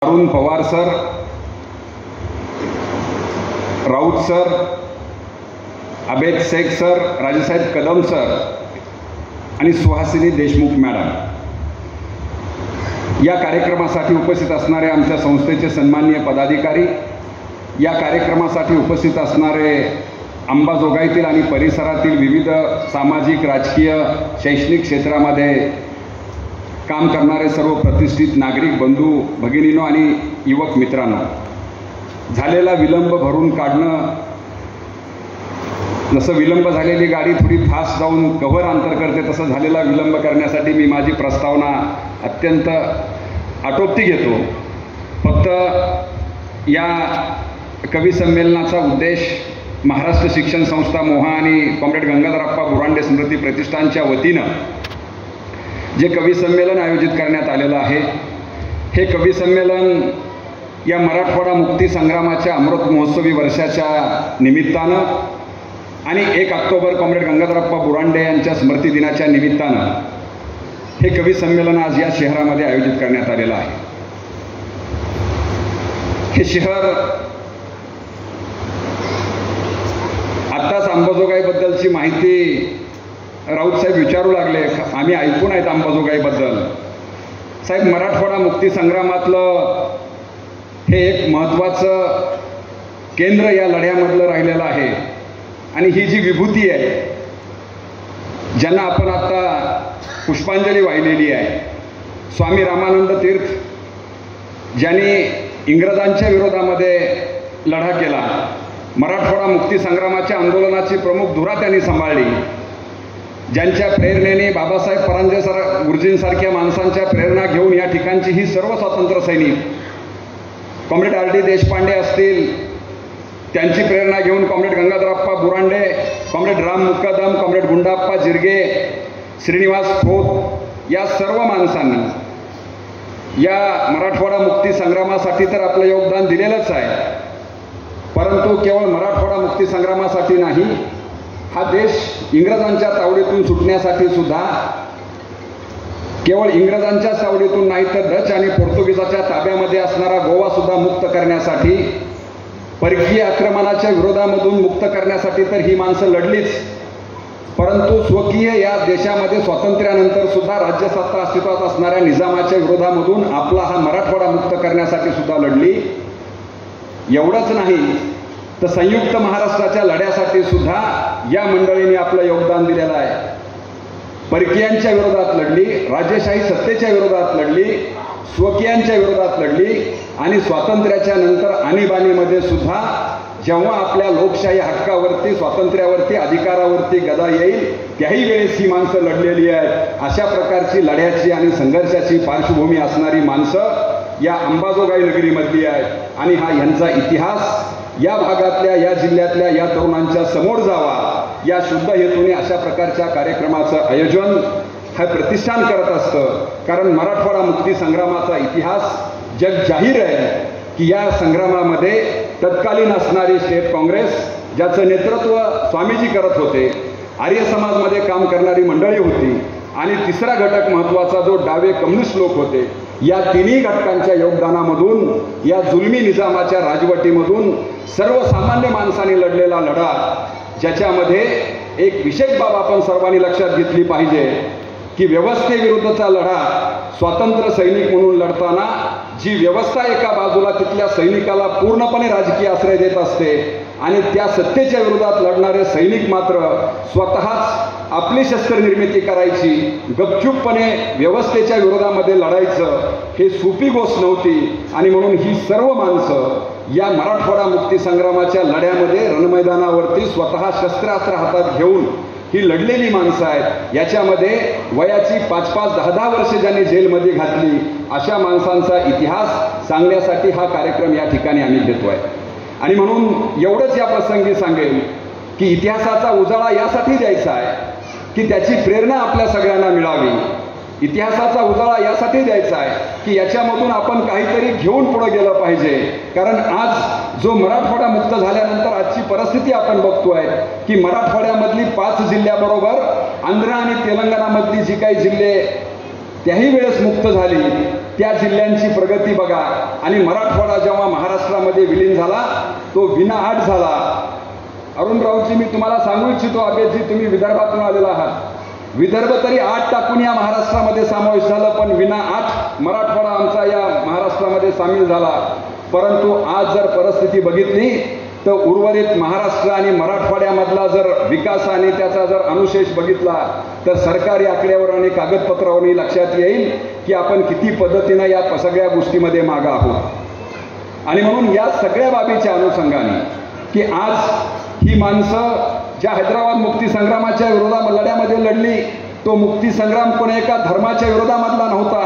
Arun Pawar sir, Raut sir, Abed Shaikh sir, Rajesaheb Kadam sir आणि Suhasini Deshmukh madam या कार्यक्रमासाठी उपस्थित असणारे आमच्या संस्थेचे सन्माननीय पदाधिकारी, या कार्यक्रमासाठी उपस्थित असणारे अंबाजोगाईतील आणि परिसरातील विविध सामाजिक, राजकीय, शैक्षणिक क्षेत्रामध्ये काम करणारे सर्व प्रतिष्ठित नागरिक बंधू भगिनींनो आणि युवक मित्रांनो, झालेला विलंब भरून काढणं, जसं विलंब झालेली गाडी थोडी फास्ट जाऊन कव्हर अंतर करते तसं झालेला विलंब करण्यासाठी मी माझी प्रस्तावना अत्यंत आटोपती घेतो. फक्त या कवी संमेलनाचा उद्देश महाराष्ट्र शिक्षण संस्था मोहा आणि कॉम्रेड गंगाधरप्पा बुरांडे स्मृती प्रतिष्ठानच्या वतीनं जे कवी संमेलन आयोजित करण्यात आलेलं आहे, हे कवी संमेलन या मराठवाडा मुक्ती संग्रामाच्या अमृत महोत्सवी वर्षाच्या निमित्तानं आणि 1 ऑक्टोबर कॉम्रेड गंगाधरप्पा बुरांडे यांच्या स्मृती दिनाच्या निमित्तानं हे कवी संमेलन आज या शहरामध्ये आयोजित करण्यात आलेलं आहे. हे शहर आत्ताच अंबाजोगाईबद्दलची माहिती राऊत साहेब विचारू लागले. आम्ही ऐकून आहेत अंबाजोगाईबद्दल. साहेब, मराठवाडा मुक्ती संग्रामातलं हे एक महत्त्वाचं केंद्र या लढ्यामधलं राहिलेलं आहे आणि ही जी विभूती आहे, ज्यांना आपण आता पुष्पांजली वाहिलेली आहे, स्वामी रामानंद तीर्थ, ज्यांनी इंग्रजांच्या विरोधामध्ये लढा केला, मराठवाडा मुक्ती संग्रामाच्या आंदोलनाची प्रमुख धुरा त्यांनी सांभाळली, ज्यांच्या प्रेरणेने बाबासाहेब परांजपे गुरुजींसारख्या माणसांच्या प्रेरणा घेऊन या ठिकाणची ही सर्व स्वातंत्र्य सैनिक, कॉम्रेड आर डी देशपांडे असतील, त्यांची प्रेरणा घेऊन comrade Gangadharappa Burande, comrade Ram Mukkadam, comrade Gundappa Jirge, Shrinivas Khot, या सर्व माणसांनी या मराठवाडा मुक्ती संग्रामासाठी तर आपलं योगदान दिलेलंच आहे, परंतु केवळ मराठवाडा मुक्ती संग्रामासाठी नाही, हा देश इंग्रजांच्या तावडीतून सुटण्यासाठी सुद्धा, केवळ इंग्रजांच्या तावडीतून नाही तर डच आणि पोर्तुगीजाच्या ताब्यामध्ये असणारा गोवा सुद्धा मुक्त करण्यासाठी, परकीय आक्रमणाच्या विरोधामधून मुक्त करण्यासाठी तर ही माणसं लढलीच, परंतु स्वकीय या देशामध्ये स्वातंत्र्यानंतर सुद्धा राज्यसत्ता अस्तित्वात असणाऱ्या निजामाच्या विरोधामधून आपला हा मराठवाडा मुक्त करण्यासाठी सुद्धा लढली. एवढंच नाही तर संयुक्त महाराष्ट्राच्या लढ्यासाठी सुद्धा या मंडळींनी आपलं योगदान दिलेलं आहे. परकीयांच्या विरोधात लढली, राजेशाही सत्तेच्या विरोधात लढली, स्वकीयांच्या विरोधात लढली आणि स्वातंत्र्याच्या नंतर आणीबाणीमध्ये सुद्धा जेव्हा आपल्या लोकशाही हक्कावरती, स्वातंत्र्यावरती, अधिकारावरती गदा येईल त्याही वेळेस ही माणसं लढलेली आहेत. अशा प्रकारची लढ्याची आणि संघर्षाची पार्श्वभूमी असणारी माणसं या अंबाजोगाई नगरीमधली आहेत आणि हा ह्यांचा इतिहास या भागातल्या, या जिल्ह्यातल्या या तरुणांच्या समोर जावा या शुद्ध हेतूने अशा प्रकारच्या कार्यक्रमाचं आयोजन हे प्रतिष्ठान करत असतं. कारण मराठवाडा मुक्ती संग्रामाचा इतिहास जग जाहीर आहे की या संग्रामामध्ये तत्कालीन असणारी स्टेट काँग्रेस, ज्याचं नेतृत्व स्वामीजी करत होते, आर्य समाजमध्ये काम करणारी मंडळी होती आणि तिसरा घटक महत्त्वाचा जो डावे कम्युनिस्ट लोक होते, या तिन्ही घटकांच्या योगदानामधून, या जुलमी निजामाच्या राजवटीमधून सर्वसामान्य माणसाने लढलेला लढा, ज्याच्यामध्ये एक विशेष बाब आपण सर्वांनी लक्षात घेतली पाहिजे की व्यवस्थेविरुद्धचा लढा स्वातंत्र्य सैनिक म्हणून लढताना जी व्यवस्था एका बाजूला तिथल्या सैनिकाला पूर्णपणे राजकीय आश्रय देत असते आणि त्या सत्तेच्या विरोधात लढणारे सैनिक मात्र स्वतःच आपली शस्त्रनिर्मिती करायची, गपचूपपणे व्यवस्थेच्या विरोधामध्ये लढायचं, हे सोपी गोष्ट नव्हती. आणि म्हणून ही सर्व माणसं या मराठवाडा मुक्ती संग्रामाच्या लढ्यामध्ये रणमैदानावरती स्वतः शस्त्रास्त्र हातात घेऊन ही लढलेली माणसं आहेत. याच्यामध्ये वयाची 5-5, 10-10 वर्षे ज्यांनी जेलमध्ये घातली अशा माणसांचा इतिहास सांगण्यासाठी हा कार्यक्रम या ठिकाणी आम्ही घेतोय. आणि म्हणून एवढंच या प्रसंगी सांगेल की इतिहासाचा उजाळा यासाठी द्यायचा आहे की त्याची प्रेरणा आपल्या सगळ्यांना मिळावी. इतिहासाचा उजाळा यासाठी द्यायचा आहे की याच्यामधून आपण काहीतरी घेऊन पुढे गेलं पाहिजे. कारण आज जो मराठवाडा मुक्त झाल्यानंतर आजची परिस्थिती आपण बघतोय की मराठवाड्यामधली 5 जिल्ह्याबरोबर आंध्र आणि तेलंगणामधली जी काही जिल्हे त्याही वेळेस मुक्त झाली, त्या जिल्ह्यांची प्रगती बघा. आणि मराठवाडा जेव्हा महाराष्ट्रामध्ये विलीन झाला तो विनाआट झाला. अरुण राऊतजी, मी तुम्हाला सांगू इच्छितो, अभेदजी तुम्ही विदर्भातून आलेला आहात, विदर्भ तरी 8 टाकून या महाराष्ट्रामध्ये समावेश झालं, पण विना8 मराठवाडा आमचा या महाराष्ट्रामध्ये सामील झाला. परंतु आज जर परिस्थिती बघितली तर उर्वरित महाराष्ट्र आणि मराठवाड्यामधला जर विकास आणि त्याचा जर अनुशेष बघितला तर सरकारी आकड्यावर आणि कागदपत्रावरही लक्षात येईल की आपण किती पद्धतीनं या सगळ्या गोष्टीमध्ये मागं आहोत. आणि म्हणून या सगळ्या बाबीच्या अनुषंगाने की आज ही माणसं ज्या हैदराबाद मुक्तीसंग्रामाच्या विरोधात लढ्यामध्ये लढली, तो मुक्तीसंग्राम कोणा एका धर्माच्या विरोधामधला नव्हता,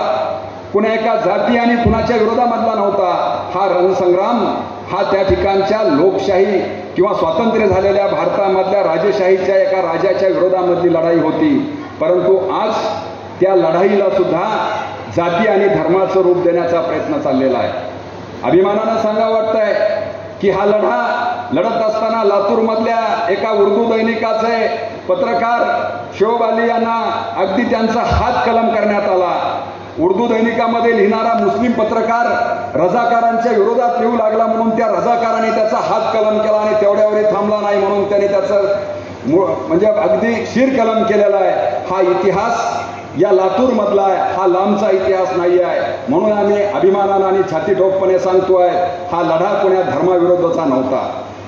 कोणा एका जाती आणि कुणाच्या विरोधामधला नव्हता. हा रणसंग्राम हा त्या ठिकाणच्या लोकशाही किंवा स्वातंत्र्य झालेल्या भारतामधल्या राजेशाहीच्या एका राजाच्या विरोधामधली लढाई होती. परंतु आज त्या लढाईला सुद्धा जाती आणि धर्माचं रूप देण्याचा प्रयत्न चाललेला आहे. अभिमानानं सांगा वाटतंय की हा लढा लढत असताना लातूरमधल्या एका उर्दू दैनिकाचे पत्रकार शोभ अली यांना अगदी त्यांचा हात कलम करण्यात आला. उर्दू दैनिकामध्ये लिहिणारा मुस्लिम पत्रकार रजाकारांच्या विरोधात लिहू लागला म्हणून त्या रजाकारांनी त्याचा हात कलम केला आणि तेवढ्यावरही थांबला नाही म्हणून त्याने त्याचं म्हणजे अगदी शिर कलम केलेला आहे. हा इतिहास या लातूरमधला आहे, हा लांबचा इतिहास नाही आहे. म्हणून आम्ही अभिमानानं आणि छाती ठोकपणे सांगतोय, हा लढा कोण्या धर्माविरोधाचा नव्हता.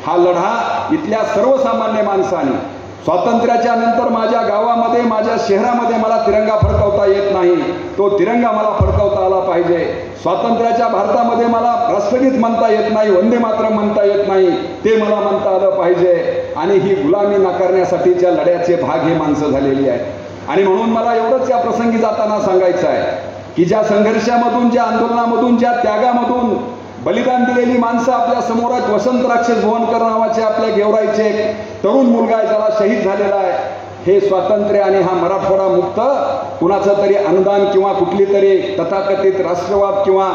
हा लढा इथल्या सर्वसामान्य माणसाने स्वातंत्र्याच्या नंतर माझ्या गावामध्ये माझ्या शहरामध्ये मला तिरंगा फडकवता येत नाही, तो तिरंगा मला फडकवता आला पाहिजे. स्वातंत्र्याच्या भारतामध्ये मला राष्ट्रगीत म्हणता येत नाही, वंदे मातरम म्हणता येत नाही, ते मला म्हणता आलं पाहिजे. आणि ही गुलामी नाकारण्यासाठीच्या लढ्याचे भाग हे माणसं झालेली आहेत. आणि म्हणून मला एवढंच या प्रसंगी जाताना सांगायचं आहे की ज्या संघर्षामधून, ज्या आंदोलनामधून, ज्या त्यागामधून बलिदान दिलेली माणसं आपल्या समोर आहेत. वसंत राक्षस भुवनकर नावाचे आपल्या गेवराईचे तरुण मुलगा आहे, ज्याला शहीद झालेला आहे. हे स्वातंत्र्य आणि हा मराठवाडा मुक्त कुणाचं तरी अनुदान किंवा कुठली तरी तथाकथित राष्ट्रवाद किंवा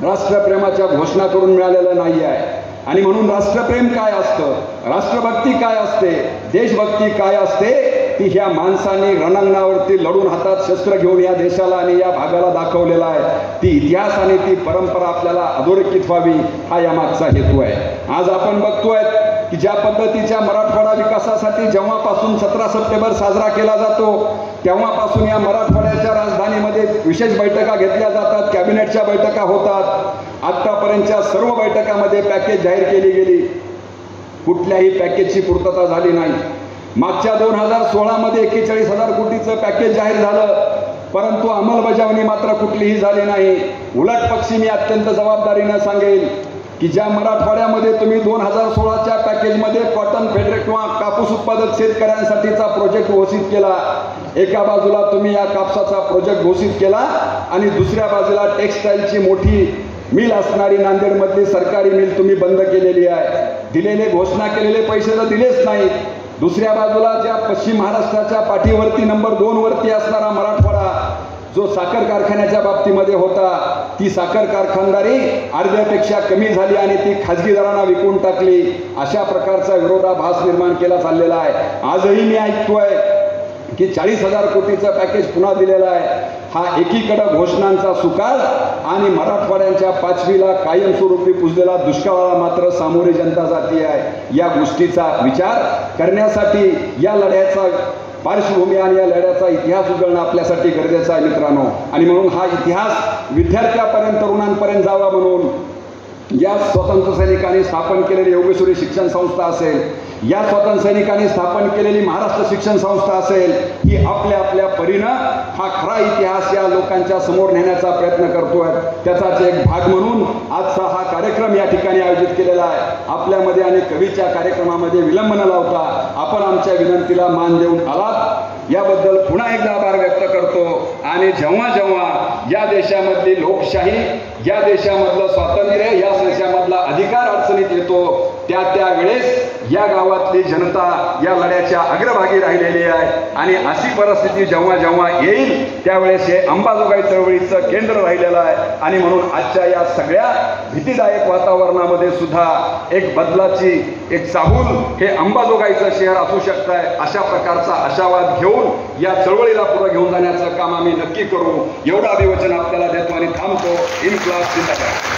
राष्ट्रप्रेमाच्या घोषणा करून मिळालेलं नाही आहे. आणि म्हणून राष्ट्रप्रेम काय असतं, राष्ट्रभक्ती काय असते, देशभक्ती काय असते, ती ह्या माणसाने रणांगणावरती लढून हातात शस्त्र घेऊन या देशाला आणि या भागाला दाखवलेला आहे. ती इतिहास आणि ती परंपरा आपल्याला अधोरेखित व्हावी, हा यामागचा हेतू आहे. आज आपण बघतोय की ज्या पद्धतीच्या मराठवाडा विकासासाठी जेव्हापासून 17 सप्टेंबर साजरा केला जातो तेव्हापासून या मराठवाड्याच्या राजधानीमध्ये विशेष बैठका घेतल्या जातात, कॅबिनेटच्या बैठका होतात. आतापर्यंतच्या सर्व बैठकामध्ये पॅकेज जाहीर केली गेली, कुठल्याही पॅकेजची पूर्तता झाली नाही. मागच्या 2016 मध्ये 41,000 कोटीचं पॅकेज जाहीर झालं, परंतु अंमलबजावणी मात्र कुठलीही झाली नाही. उलट पक्षी मी अत्यंत जबाबदारीनं सांगेल की ज्या मराठवाड्यामध्ये तुम्ही 2016च्या पॅकेजमध्ये कॉटन फेडरेट किंवा कापूस उत्पादक शेतकऱ्यांसाठीचा प्रोजेक्ट घोषित केला, एका बाजूला तुम्ही या कापसाचा प्रोजेक्ट घोषित केला आणि दुसऱ्या बाजूला टेक्स्टाईलची मोठी मिल असणारी नांदेडमधली सरकारी मिल तुम्ही बंद केलेली आहे. दिलेले घोषणा केलेले पैसे तर दिलेच नाहीत. दुसऱ्या बाजूला ज्या पश्चिम महाराष्ट्राच्या पाठीवरती नंबर 2 वरती असणारा मराठवाडा जो साखर कारखान्याच्या बाबतीमध्ये होता, ती साखर कारखानदारी अर्ध्यापेक्षा कमी झाली आणि ती खाजगीदारांना विकून टाकली. अशा प्रकारचा विरोधाभास निर्माण केला चाललेला आहे. आजही मी ऐकतोय की 40,000 कोटीचं पॅकेज पुन्हा दिलेलं आहे. हा एकीकडे घोषणांचा सुकाळ आणि मराठवाड्यांच्या 5वीला कायमस्वरूपी पुजलेला दुष्काळाला मात्र सामोरी जनता जाती आहे. या गोष्टीचा विचार करण्यासाठी या लढ्याचा पार्श्वभूमी आणि या लढ्याचा इतिहास उजळणं आपल्यासाठी गरजेचं आहे मित्रांनो. आणि म्हणून हा इतिहास विद्यार्थ्यापर्यंत, तरुणांपर्यंत जावा म्हणून या स्वातंत्र्य सैनिकांनी स्थापन केलेली योगेश्वरी शिक्षण संस्था असेल, या स्वातंत्र्य सैनिकांनी स्थापन केलेली महाराष्ट्र शिक्षण संस्था असेल, ही आपल्या आपल्या परीनं हा खरा इतिहास या लोकांच्या समोर नेण्याचा प्रयत्न करतोय. त्याचाच एक भाग म्हणून आजचा हा कार्यक्रम या ठिकाणी आयोजित केलेला आहे. आपल्यामध्ये आणि कवीच्या कार्यक्रमामध्ये विलंब न लावता आपण आमच्या विनंतीला मान देऊन आलात, याबद्दल पुन्हा एकदा आभार व्यक्त करतो. आणि जेव्हा जेव्हा या देशामधली लोकशाही, या देशामधलं स्वातंत्र्य, या देशामधला अधिकार अडचणीत येतो त्यावेळेस या गावातली जनता या लढ्याच्या अग्रभागी राहिलेली आहे आणि अशी परिस्थिती जेव्हा जेव्हा येईल त्यावेळेस हे अंबाजोगाई चळवळीचं केंद्र राहिलेलं आहे आणि म्हणून आजच्या या सगळ्या भीतीदायक वातावरणामध्ये सुद्धा एक बदलाची एक चाहूल हे अंबाजोगाईचं शहर असू शकतं आहे अशा प्रकारचा आशावाद घेऊन या चळवळीला पुढे घेऊन जाण्याचं काम आम्ही नक्की करू एवढं अभिवचन आपल्याला देतो आणि थांबतो. इन्क्लाब जिंदाबाद.